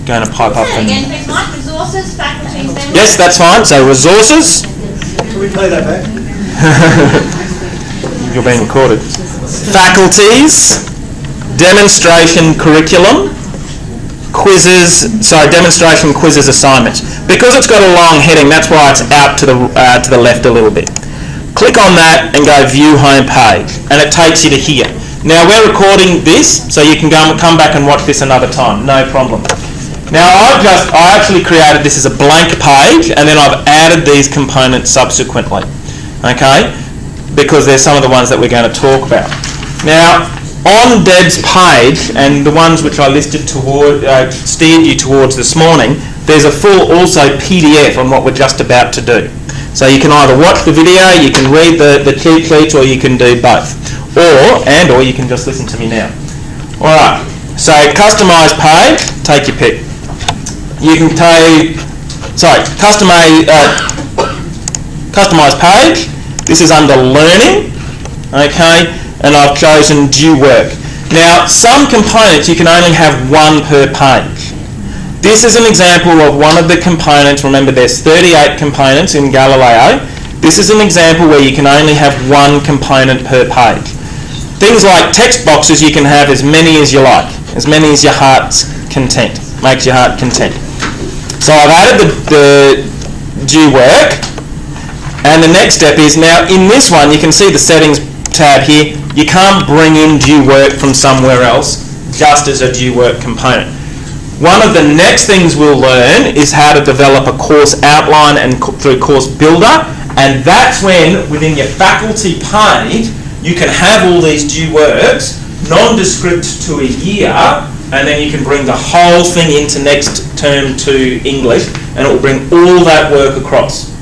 going to pipe up and... Again, please, Mike. Resources, faculties, then... Yes, that's fine. So resources. Can we play that back? You're being recorded. Faculties, demonstration curriculum, demonstration quizzes assignments. Because it's got a long heading, that's why it's out to the left a little bit. Click on that and go view home page, and it takes you to here. Now we're recording this, so you can come back and watch this another time, no problem. Now I actually created this as a blank page, and then I've added these components subsequently, okay? Because they're some of the ones that we're going to talk about. Now, on Deb's page, and the ones which I listed steered you towards this morning, there's a full also PDF on what we're just about to do. So you can either watch the video, you can read the cheat sheets, or you can do both. Or you can just listen to me now. Alright, so customise page, take your pick. You can customise page. This is under learning, okay, and I've chosen due work. Now, some components you can only have one per page. This is an example of one of the components. Remember, there's 38 components in Galileo. This is an example where you can only have one component per page. Things like text boxes, you can have as many as you like, as many as your heart's content, makes your heart content. So I've added the due work, and the next step is, now in this one you can see the settings tab here. You can't bring in due work from somewhere else just as a due work component. One of the next things we'll learn is how to develop a course outline and through Course Builder, and that's when within your faculty page you can have all these due works nondescript to a year, and then you can bring the whole thing into next term to English, and it will bring all that work across.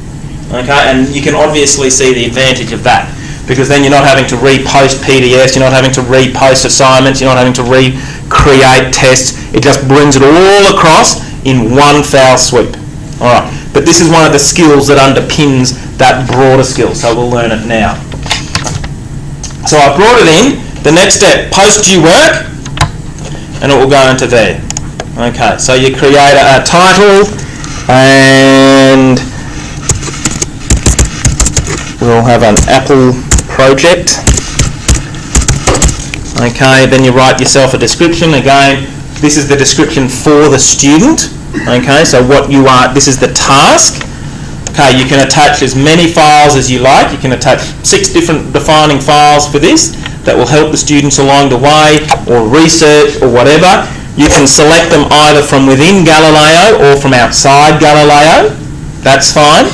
Okay, and you can obviously see the advantage of that, because then you're not having to repost PDFs, you're not having to repost assignments, you're not having to recreate tests. It just brings it all across in one foul sweep. Alright, but this is one of the skills that underpins that broader skill, so we'll learn it now. So I brought it in. The next step, post due work, and it will go into there. Okay, so you create a title, and we'll have an Apple project. Okay, then you write yourself a description. Again, this is the description for the student. Okay, so what you are, this is the task. Okay, you can attach as many files as you like. You can attach 6 different defining files for this that will help the students along the way, or research, or whatever. You can select them either from within Galileo or from outside Galileo. That's fine.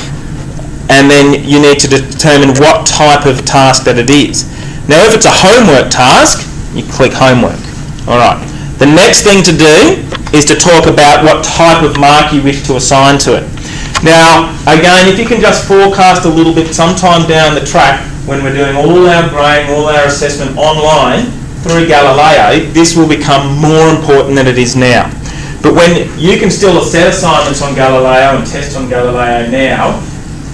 And then you need to determine what type of task that it is. Now, if it's a homework task, you click homework. Alright. The next thing to do is to talk about what type of mark you wish to assign to it. Now, again, if you can just forecast a little bit sometime down the track when we're doing all our grading, all our assessment online through Galileo, this will become more important than it is now. But when you can still set assignments on Galileo and test on Galileo now,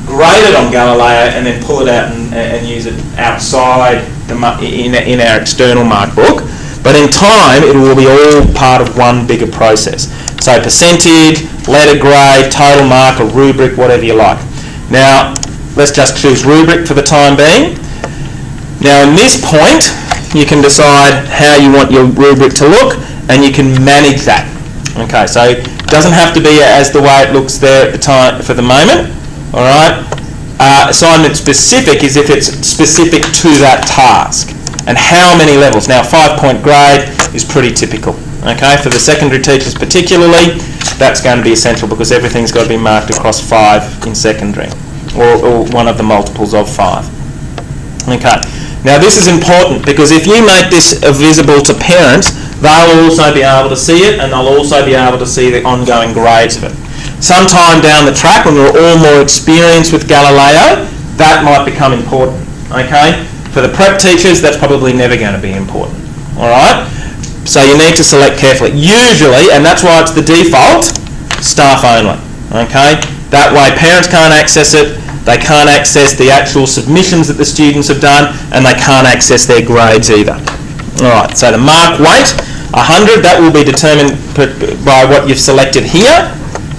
grade it on Galileo and then pull it out and use it outside in our external mark book. But in time, it will be all part of one bigger process. So percentage, letter grade, total mark, a rubric, whatever you like. Now, let's just choose rubric for the time being. Now, in this point, you can decide how you want your rubric to look, and you can manage that. Okay, so it doesn't have to be as the way it looks there at the time for the moment. All right. Assignment specific is if it's specific to that task, and how many levels. Now, 5-point grade is pretty typical. Okay, for the secondary teachers particularly, that's going to be essential because everything's got to be marked across 5 in secondary, or one of the multiples of 5. Okay, now this is important because if you make this visible to parents, they'll also be able to see it, and they'll also be able to see the ongoing grades of it. Sometime down the track, when we're all more experienced with Galileo, that might become important. Okay, for the prep teachers, that's probably never going to be important. All right. So you need to select carefully. Usually, and that's why it's the default, staff only. Okay? That way parents can't access it, they can't access the actual submissions that the students have done, and they can't access their grades either. Alright, so the mark weight, 100, that will be determined by what you've selected here,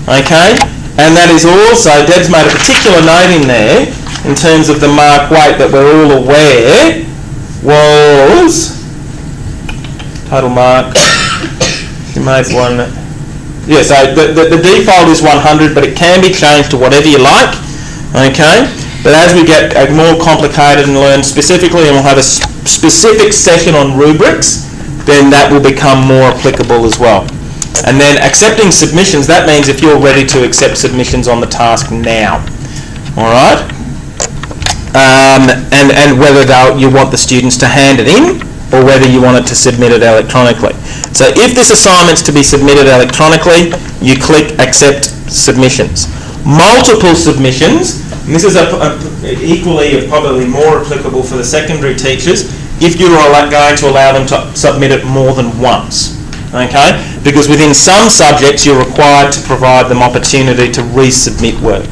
okay? And that is also, Deb's made a particular note in there in terms of the mark weight that we're all aware was total mark. She made one. Yeah, so the default is 100, but it can be changed to whatever you like, okay? But as we get more complicated and learn specifically, and we'll have a specific session on rubrics, then that will become more applicable as well. And then accepting submissions, that means if you're ready to accept submissions on the task now, all right? And whether you want the students to hand it in or whether you want it to submit it electronically. So if this assignment's to be submitted electronically, you click accept submissions. Multiple submissions, and this is equally probably more applicable for the secondary teachers, if you're going to allow them to submit it more than once. Okay? Because within some subjects you're required to provide them opportunity to resubmit work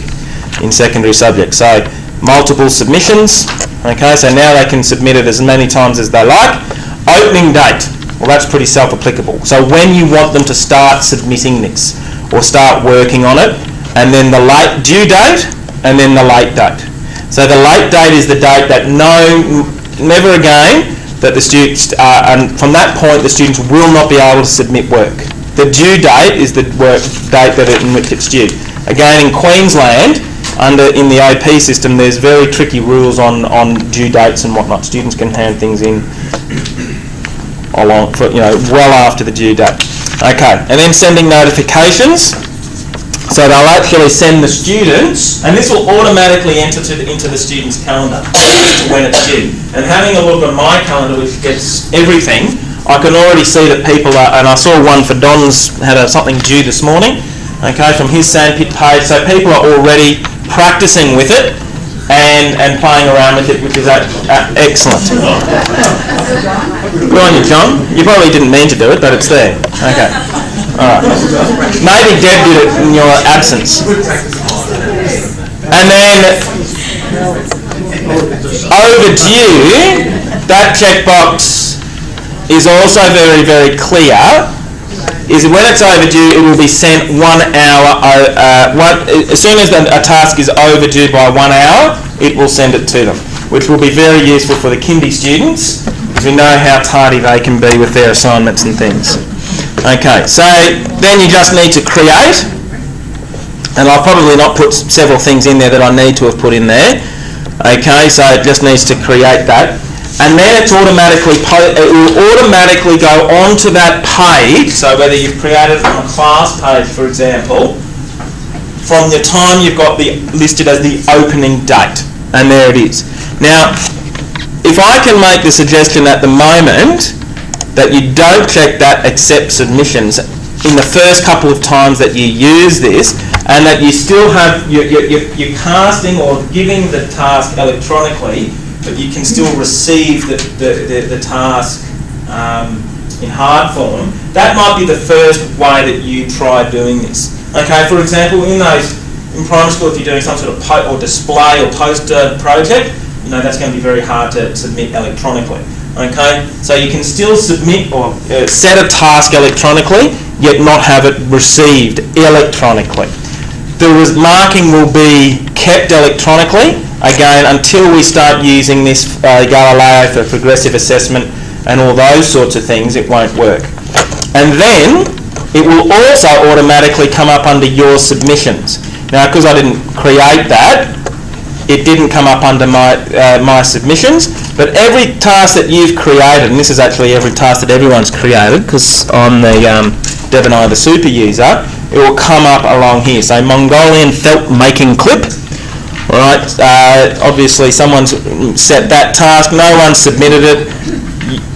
in secondary subjects. So multiple submissions, okay, so now they can submit it as many times as they like. Opening date, well that's pretty self-applicable. So when you want them to start submitting this or start working on it, and then the late due date and then the late date. So the late date is the date that never again that the students, and from that point the students will not be able to submit work. The due date is the work date in which it's due. Again, in Queensland, in the AP system, there's very tricky rules on due dates and whatnot. Students can hand things in well after the due date. Okay, and then sending notifications. So they'll actually send the students, and this will automatically enter into the student's calendar as to when it's due. And having a look at my calendar, which gets everything, I can already see that people are, and I saw one for Don's had something due this morning, okay, from his sandpit page. So people are already practicing with it and playing around with it, which is excellent. Good on you, John. You probably didn't mean to do it, but it's there. Okay. All right. Maybe Deb did it in your absence. And then overdue, that checkbox is also very, very clear. Is when it's overdue, it will be sent 1 hour. As soon as a task is overdue by 1 hour, it will send it to them, which will be very useful for the kindy students, because we know how tardy they can be with their assignments and things. Okay, so then you just need to create, and I'll probably not put several things in there that I need to have put in there. Okay, so it just needs to create that. And then it will automatically go onto that page, so whether you've created it on a class page, for example, from the time you've got listed as the opening date. And there it is. Now, if I can make the suggestion at the moment that you don't check that accept submissions in the first couple of times that you use this, and that you still have, you're casting or giving the task electronically, but you can still receive the task in hard form, that might be the first way that you try doing this. Okay, for example, in primary school, if you're doing some sort of display or poster project, that's going to be very hard to submit electronically. Okay, so you can still submit or set a task electronically, yet not have it received electronically. The marking will be kept electronically, again, until we start using this Galileo for progressive assessment and all those sorts of things. It won't work. And then it will also automatically come up under your submissions. Now, because I didn't create that, it didn't come up under my submissions, but every task that you've created, and this is actually every task that everyone's created, because I'm the Deb and I are the super user, it will come up along here. So Mongolian felt making clip. All right, obviously someone's set that task, no one submitted it,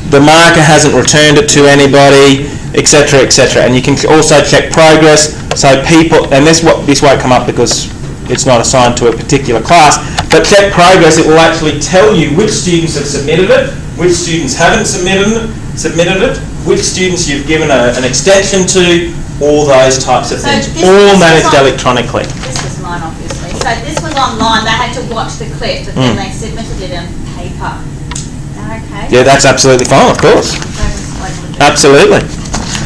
the marker hasn't returned it to anybody, etc., etc. And you can also check progress. So people, and this won't come up because it's not assigned to a particular class, but check progress. It will actually tell you which students have submitted it, which students haven't submitted it, which students you've given an extension to, all those types of things, all managed electronically. This was mine, obviously. So this was online. They had to watch the clip, but then they submitted it in paper. Okay. Yeah, that's absolutely fine, of course. Absolutely.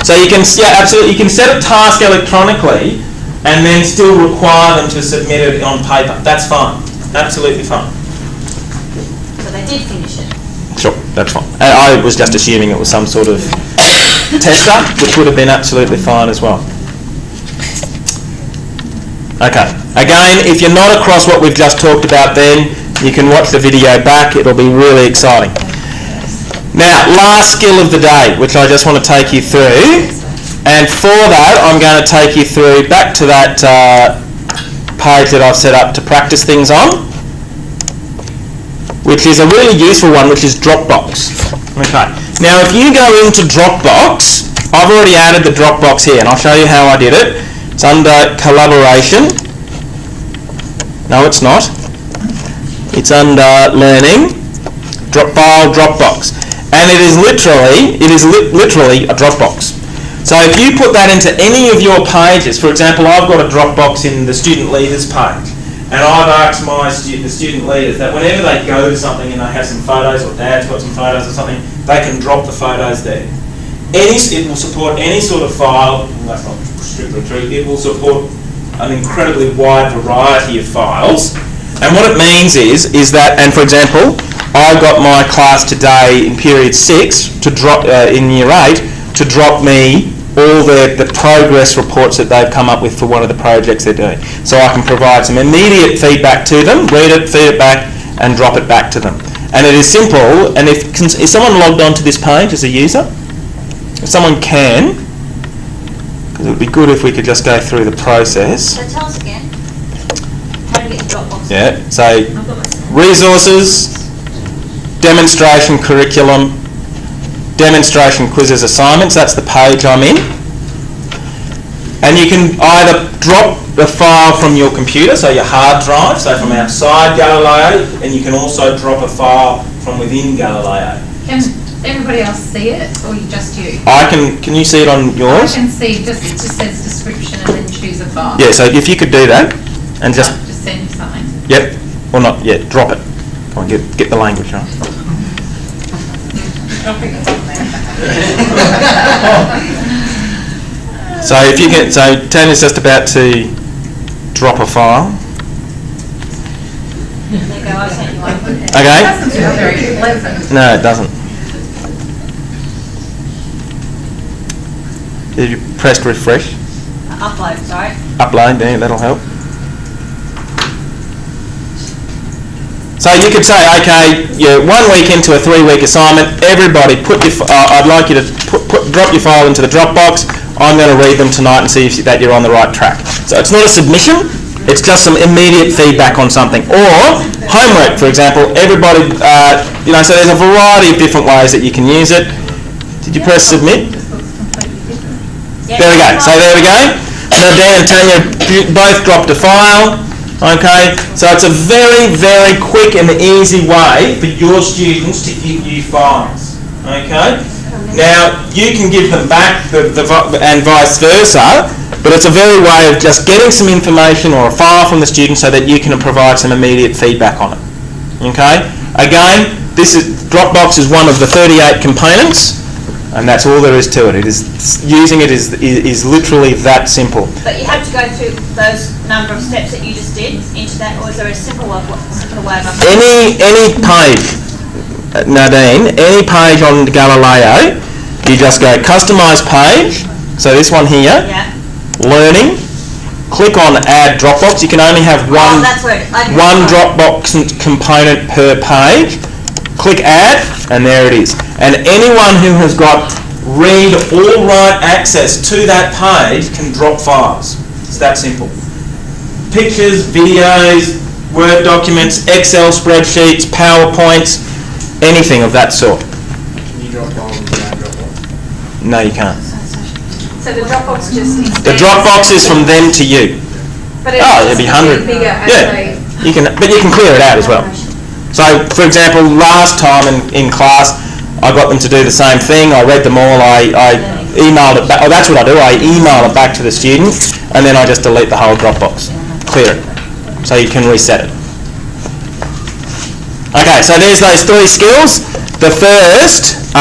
So you can, yeah, absolutely, you can set a task electronically and then still require them to submit it on paper. That's fine. Absolutely fine. So they did finish it. Sure, that's fine. And I was just assuming it was some sort of tester, which would have been absolutely fine as well. Okay. Again, if you're not across what we've just talked about then, you can watch the video back. It'll be really exciting. Now, last skill of the day, which I just want to take you through. And for that, I'm going to take you through back to that page that I've set up to practice things on, which is a really useful one, which is Dropbox. Okay. Now, if you go into Dropbox, I've already added the Dropbox here, and I'll show you how I did it. It's under Collaboration. No, it's not. It's under Learning, File, Dropbox, and it is literally a Dropbox. So if you put that into any of your pages, for example, I've got a Dropbox in the student leaders page, and I've asked the student leaders that whenever they go to something and they have some photos, or Dad's got some photos or something, they can drop the photos there. It will support any sort of file. Well, that's not strictly true. It will support an incredibly wide variety of files. And what it means is that, and for example, I got my class today in period 6 to drop in year 8 to drop me all the progress reports that they've come up with for one of the projects they're doing. So I can provide some immediate feedback to them, read it, feed it back, and drop it back to them. And it is simple, and if someone logged onto this page as a user? If someone can, because it would be good if we could just go through the process. So tell us again, how to get the Dropbox. Yeah, so resources, demonstration curriculum, demonstration quizzes, assignments, that's the page I'm in. And you can either drop the file from your computer, so your hard drive, so from outside Galileo, and you can also drop a file from within Galileo. Can everybody else see it, or just you? Can you see it on yours? I can see, it just says description and then choose a file. Yeah, so if you could do that, and just send you something. Yep, or not, yeah, drop it. Come on, get the language right. So if you get, so Tana's just about to drop a file. There you go, I sent you one. Okay. It doesn't feel very pleasant. No, it doesn't. If you pressed refresh. Upload, sorry. Upload, there, that'll help. So you could say, okay, you're 1 week into a 3-week assignment. Everybody, I'd like you to drop your file into the Dropbox. I'm going to read them tonight and see that you're on the right track. So it's not a submission. It's just some immediate feedback on something. Or homework, for example. Everybody, so there's a variety of different ways that you can use it. Did you press submit? There we go. So there we go. So Dan and Tanya both dropped a file. Okay, so it's a very, very quick and easy way for your students to give you files. Okay, now you can give them back and vice versa, but it's a very way of just getting some information or a file from the student so that you can provide some immediate feedback on it. Okay, again, Dropbox is one of the 38 components. And that's all there is to it. Using it is literally that simple. But you have to go through those number of steps that you just did into that, or is there a simpler way of Any page, Nadine, any page on Galileo, you just go customise page. So this one here, learning. Click on Add Dropbox. You can only have one Dropbox component per page. Click Add, and there it is. And anyone who has got read or write access to that page can drop files. It's that simple. Pictures, videos, Word documents, Excel spreadsheets, PowerPoints, anything of that sort. Can you drop files into that Dropbox? No, you can't. So the Dropbox just extends. The Dropbox is from them to you. But it'll be 100. Yeah, you can, but you can clear it out as well. So, for example, last time in class, I got them to do the same thing. I read them all. I emailed it back. Oh, that's what I do. I email it back to the student, and then I just delete the whole Dropbox. Clear it. So you can reset it. Okay, so there's those 3 skills. The first,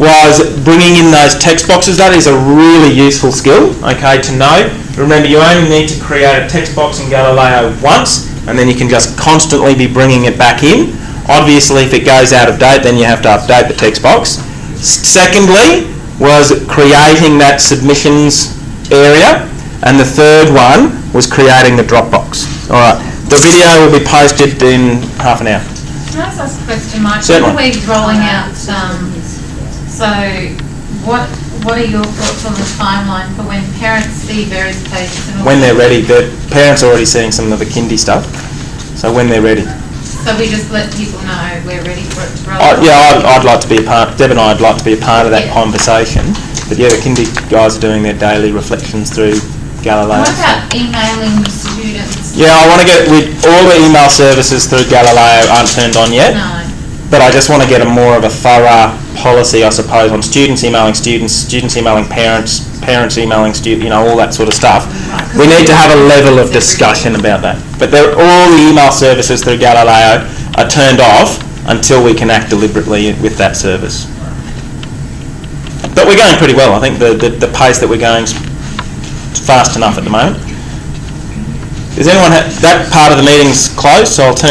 was bringing in those text boxes. That is a really useful skill, okay, to know. Remember, you only need to create a text box in Galileo once, and then you can just constantly be bringing it back in. Obviously, if it goes out of date, then you have to update the text box. Secondly, was creating that submissions area, and the third one was creating the Dropbox. All right, the video will be posted in half an hour. Can I just ask a question, Mike? Certainly. When are we rolling out, so what are your thoughts on the timeline for when parents see various pages? And When they're ready. The parents are already seeing some of the kindy stuff, so when they're ready. So we just let people know we're ready for it to roll out? I'd like to be a part, Deb and I would like to be a part of that Yeah. conversation. But yeah, the kindy guys are doing their daily reflections through Galileo. What about emailing students? Yeah, I want to get all the email services through Galileo aren't turned on yet, No. but I just want to get a more of a thorough policy, I suppose, on students emailing students, students emailing parents, parents emailing students, all that sort of stuff. We need to have a level of discussion about that. But all the email services through Galileo are turned off until we can act deliberately with that service. But we're going pretty well. I think the pace that we're going is fast enough at the moment. Does anyone that part of the meeting's closed, so I'll turn